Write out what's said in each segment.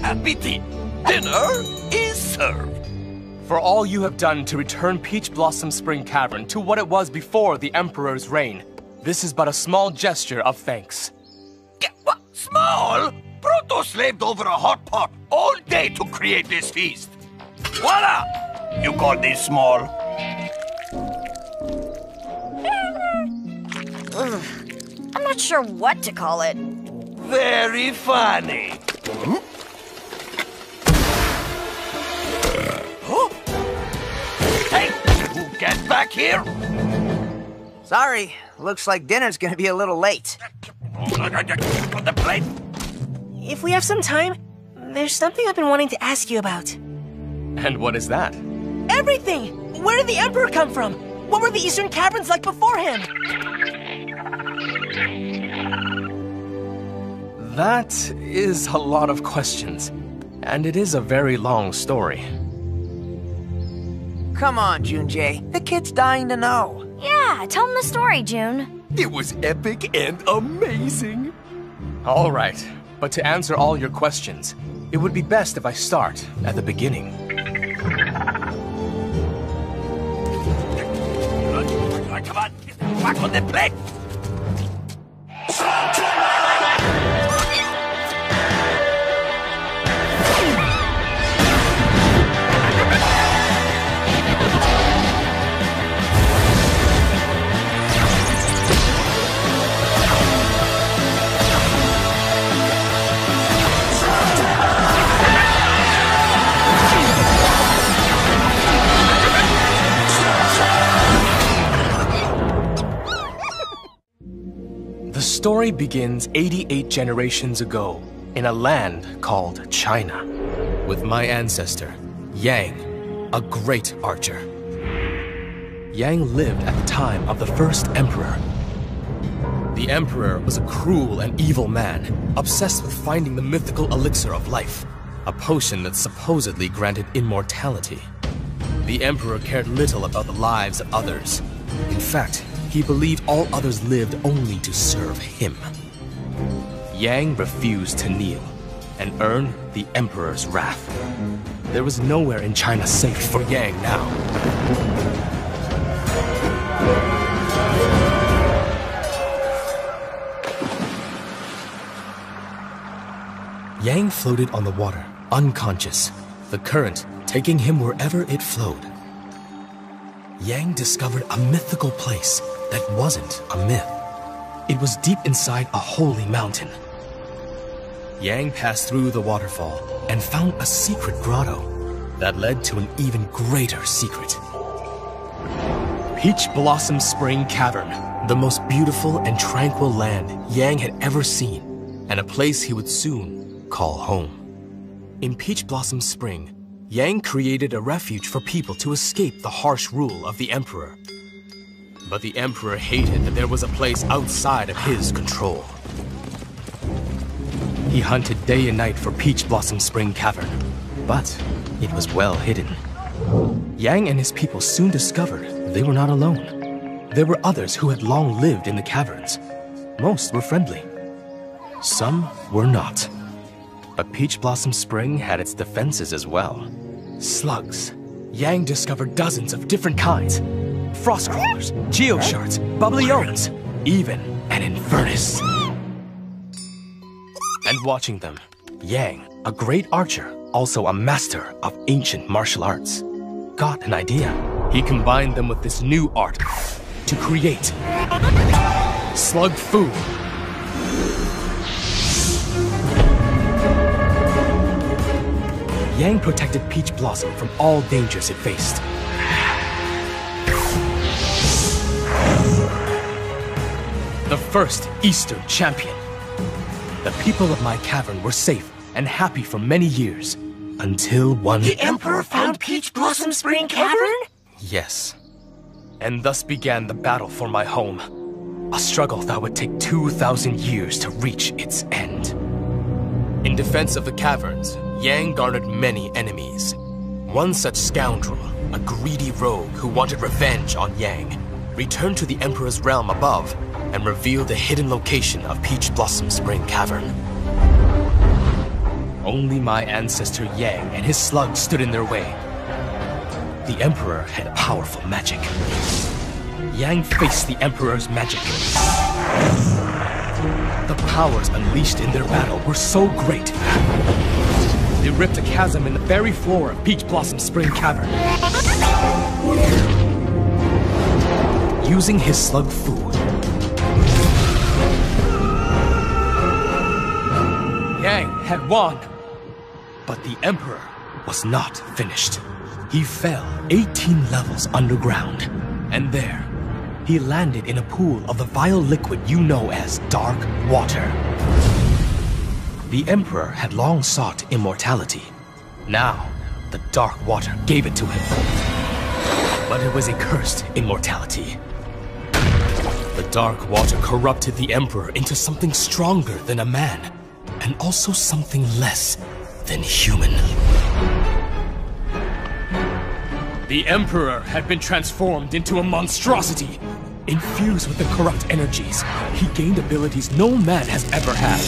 Appetite! Dinner is served! For all you have done to return Peach Blossom Spring Cavern to what it was before the Emperor's reign, this is but a small gesture of thanks. What? Small? Proto slaved over a hot pot all day to create this feast. Voila! You call this small? Ugh. I'm not sure what to call it. Very funny. Hey, you get back here! Sorry, looks like dinner's gonna be a little late. On the plate. If we have some time, there's something I've been wanting to ask you about. And what is that? Everything! Where did the Emperor come from? What were the Eastern Caverns like before him? That is a lot of questions, and it is a very long story. Come on, Junjay. The kid's dying to know. Yeah, tell him the story, June. It was epic and amazing. All right, but to answer all your questions, it would be best if I start at the beginning. Come on, back on the plate. The story begins 88 generations ago in a land called China, with my ancestor, Yang, a great archer. Yang lived at the time of the first emperor. The emperor was a cruel and evil man, obsessed with finding the mythical elixir of life, a potion that supposedly granted immortality. The emperor cared little about the lives of others. In fact, he believed all others lived only to serve him. Yang refused to kneel and earn the emperor's wrath. There was nowhere in China safe for Yang now. Yang floated on the water, unconscious, the current taking him wherever it flowed. Yang discovered a mythical place that wasn't a myth. It was deep inside a holy mountain. Yang passed through the waterfall and found a secret grotto that led to an even greater secret. Peach Blossom Spring Cavern, the most beautiful and tranquil land Yang had ever seen, and a place he would soon call home. In Peach Blossom Spring, Yang created a refuge for people to escape the harsh rule of the Emperor. But the Emperor hated that there was a place outside of his control. He hunted day and night for Peach Blossom Spring Cavern, but it was well hidden. Yang and his people soon discovered they were not alone. There were others who had long lived in the caverns. Most were friendly. Some were not. But Peach Blossom Spring had its defenses as well. Slugs. Yang discovered dozens of different kinds. Frost crawlers, geoshards, bubbleons, even an infernus. And watching them, Yang, a great archer, also a master of ancient martial arts, got an idea. He combined them with this new art to create slug food. Yang protected Peach Blossom from all dangers it faced. The first Eastern champion. The people of my cavern were safe and happy for many years, until one... The Emperor found Peach Blossom Spring Cavern? Yes. And thus began the battle for my home. A struggle that would take 2,000 years to reach its end. In defense of the caverns, Yang garnered many enemies. One such scoundrel, a greedy rogue who wanted revenge on Yang, returned to the Emperor's realm above and revealed the hidden location of Peach Blossom Spring Cavern. Only my ancestor Yang and his slugs stood in their way. The Emperor had powerful magic. Yang faced the Emperor's magic. The powers unleashed in their battle were so great. They ripped a chasm in the very floor of Peach Blossom Spring Cavern. Using his slug food, Yang had won. But the Emperor was not finished. He fell 18 levels underground, and there, he landed in a pool of the vile liquid you know as dark water. The Emperor had long sought immortality. Now, the dark water gave it to him. But it was a cursed immortality. The dark water corrupted the Emperor into something stronger than a man, and also something less than human. The Emperor had been transformed into a monstrosity. Infused with the corrupt energies, he gained abilities no man has ever had.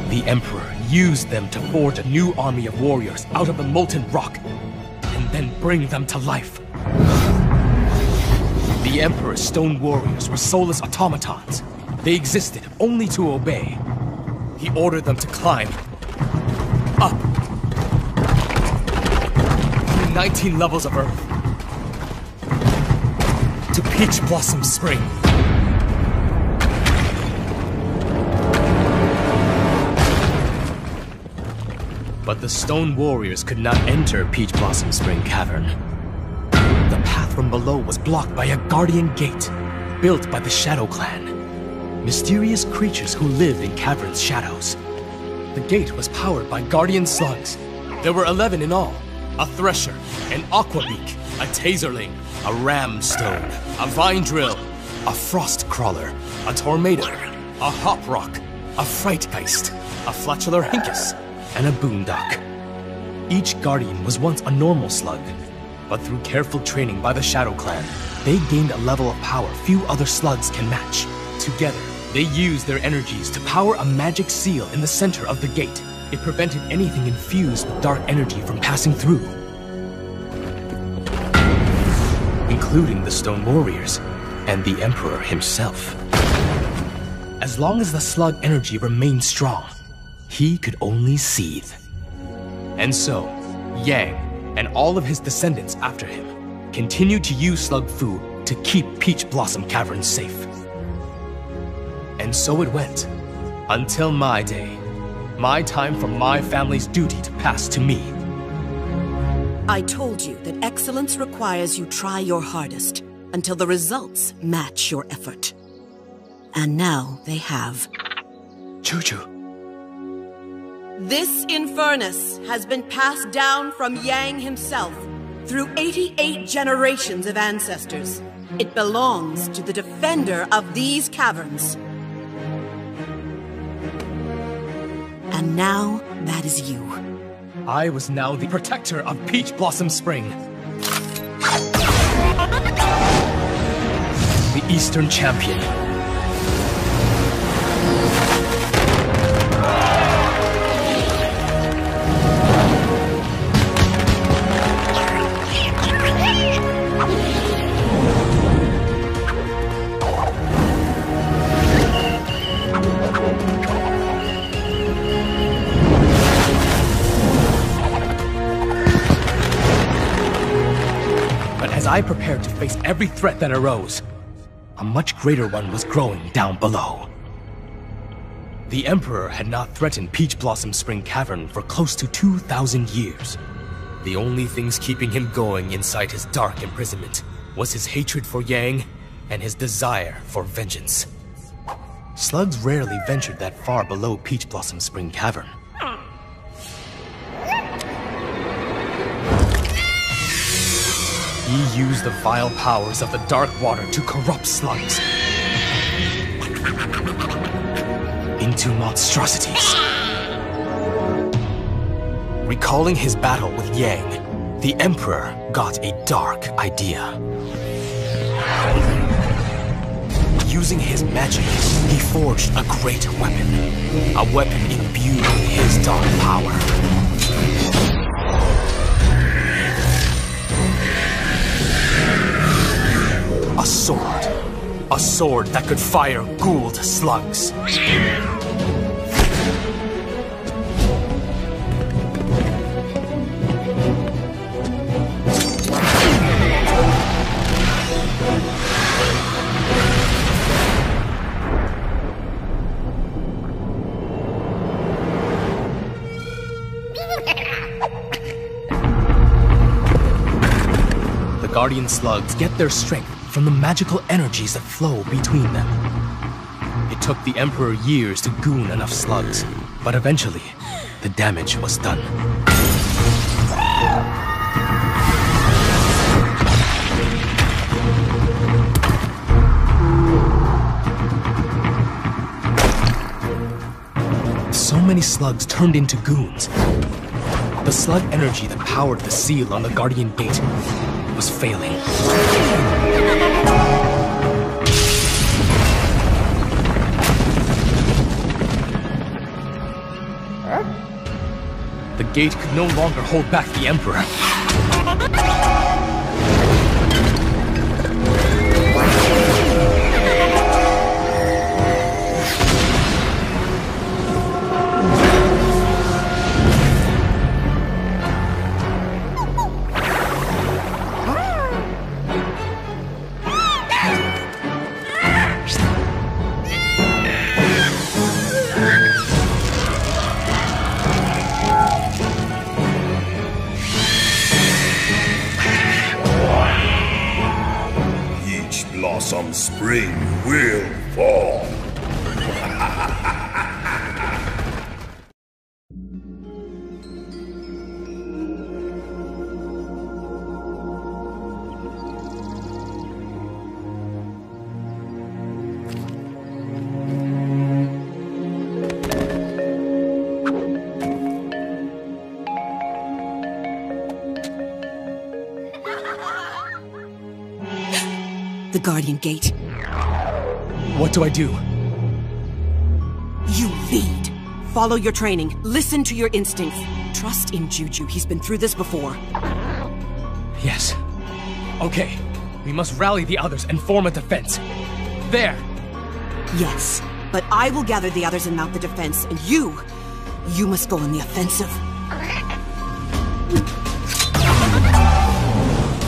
The Emperor used them to forge a new army of warriors out of the molten rock, and then bring them to life. The Emperor's stone warriors were soulless automatons. They existed only to obey. He ordered them to climb up through 19 levels of Earth to Peach Blossom Spring. But the stone warriors could not enter Peach Blossom Spring Cavern. The path from below was blocked by a guardian gate, built by the Shadow Clan. Mysterious creatures who lived in caverns' shadows. The gate was powered by guardian slugs. There were 11 in all. A thresher, an aquabeak, a taserling, a ramstone, a vine drill, a frost crawler, a tornado, a hop rock, a frightgeist, a flatular hinkus, and a boondock. Each guardian was once a normal slug, but through careful training by the Shadow Clan, they gained a level of power few other slugs can match. Together, they used their energies to power a magic seal in the center of the gate. It prevented anything infused with dark energy from passing through, including the stone warriors and the Emperor himself. As long as the slug energy remained strong, he could only seethe. And so, Yang and all of his descendants after him continued to use slug food to keep Peach Blossom Cavern safe. And so it went, until my day. My time for my family's duty to pass to me. I told you that excellence requires you try your hardest until the results match your effort. And now they have. Choo-choo. This infernus has been passed down from Yang himself through 88 generations of ancestors. It belongs to the defender of these caverns. And now, that is you. I was now the protector of Peach Blossom Spring. The Eastern Champion. I prepared to face every threat that arose, a much greater one was growing down below. The Emperor had not threatened Peach Blossom Spring Cavern for close to 2,000 years. The only things keeping him going inside his dark imprisonment was his hatred for Yang and his desire for vengeance. Slugs rarely ventured that far below Peach Blossom Spring Cavern. He used the vile powers of the dark water to corrupt slugs into monstrosities. Recalling his battle with Yang, the Emperor got a dark idea. Using his magic, he forged a great weapon. A weapon imbued with his dark power. A sword. A sword that could fire ghouled slugs. Guardian slugs get their strength from the magical energies that flow between them. It took the Emperor years to goon enough slugs, but eventually, the damage was done. So many slugs turned into goons. The slug energy that powered the seal on the Guardian Gate was failing. The gate could no longer hold back the Emperor. Some spring will fall. The Guardian Gate. What do I do? You lead. Follow your training. Listen to your instincts. Trust in Juju. He's been through this before. Yes. Okay. We must rally the others and form a defense. There! Yes. But I will gather the others and mount the defense, and you must go on the offensive.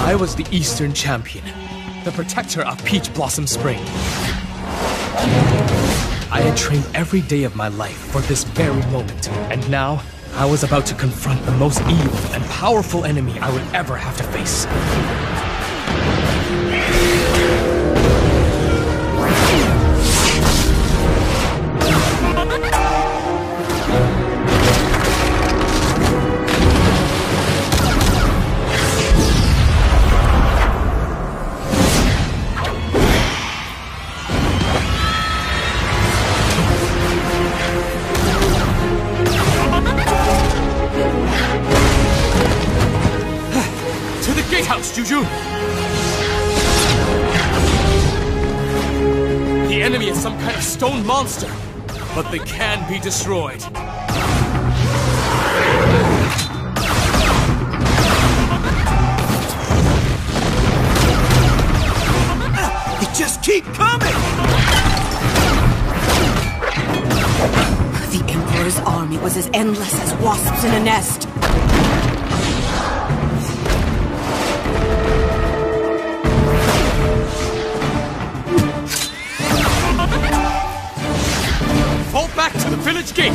I was the Eastern Champion, the protector of Peach Blossom Spring. I had trained every day of my life for this very moment, and now I was about to confront the most evil and powerful enemy I would ever have to face. Juju! The enemy is some kind of stone monster, but they can be destroyed. They just keep coming! The Emperor's army was as endless as wasps in a nest. Fall back to the village gate!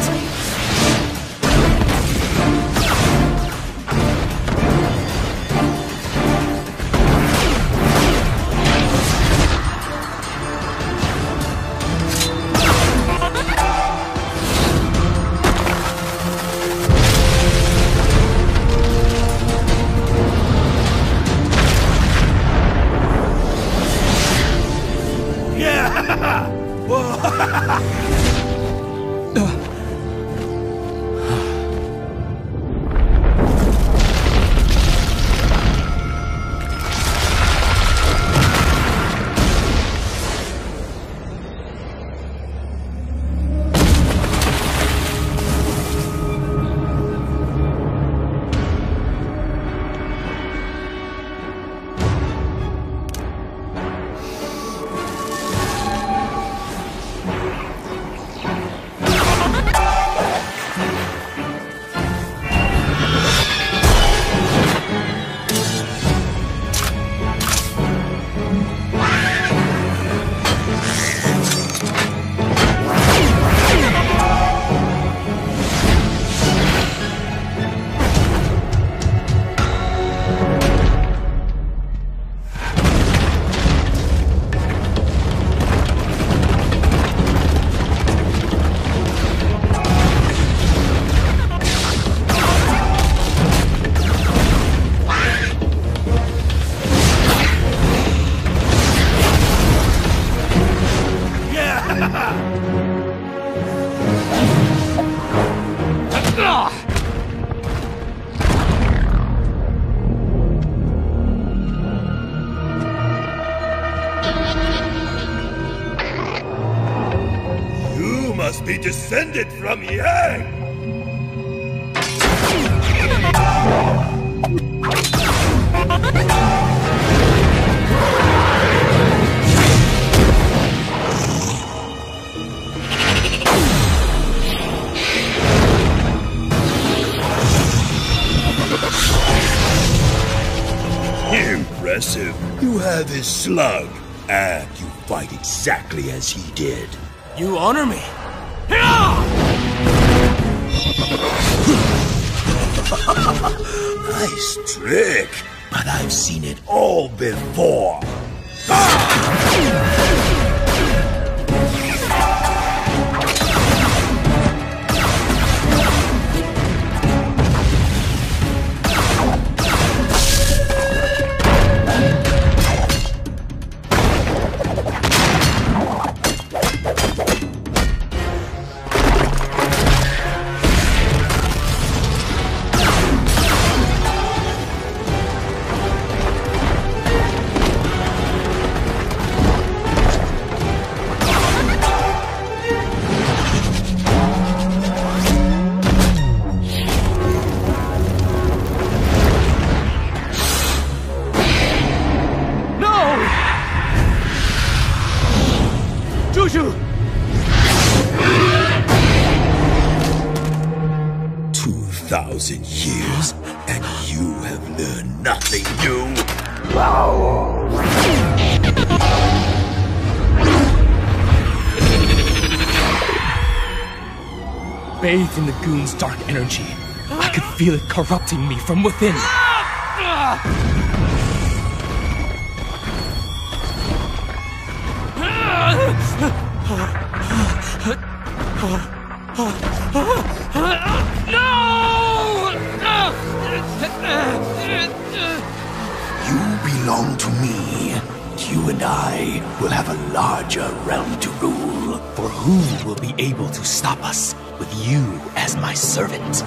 You must be descended from Yang! Impressive. You have his slug, and you fight exactly as he did. You honor me. Nice trick, but I've seen it all before. Juju! 2,000 years, and you have learned nothing new. Bathed in the goon's dark energy, I could feel it corrupting me from within. You belong to me. You and I will have a larger realm to rule. For who will be able to stop us with you as my servant?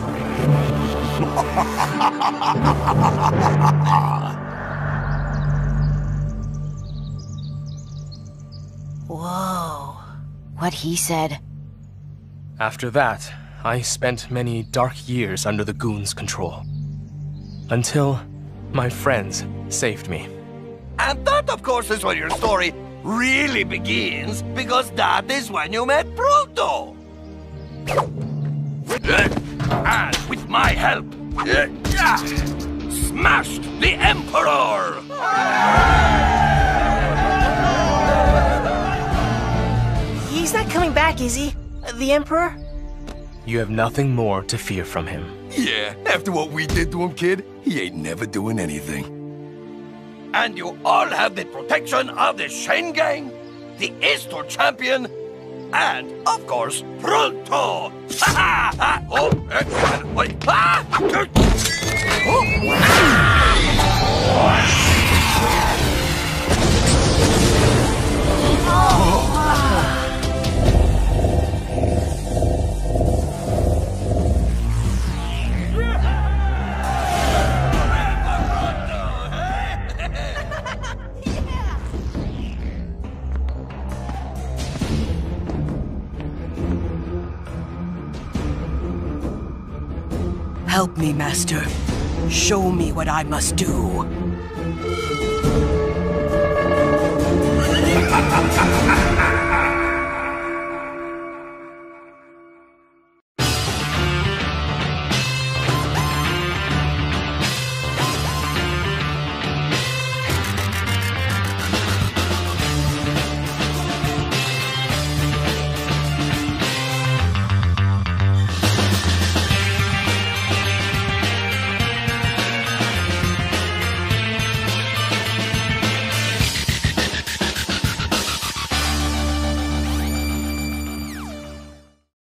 Whoa. What he said. After that, I spent many dark years under the goon's control. Until my friends saved me. And that, of course, is where your story really begins, because that is when you met Proto. And with my help, smashed the Emperor! He's not coming back, is he? The Emperor? You have nothing more to fear from him. Yeah, after what we did to him, kid, he ain't never doing anything. And you all have the protection of the Shane gang, the Easter champion, and, of course, Proto! Help me, Master. Show me what I must do.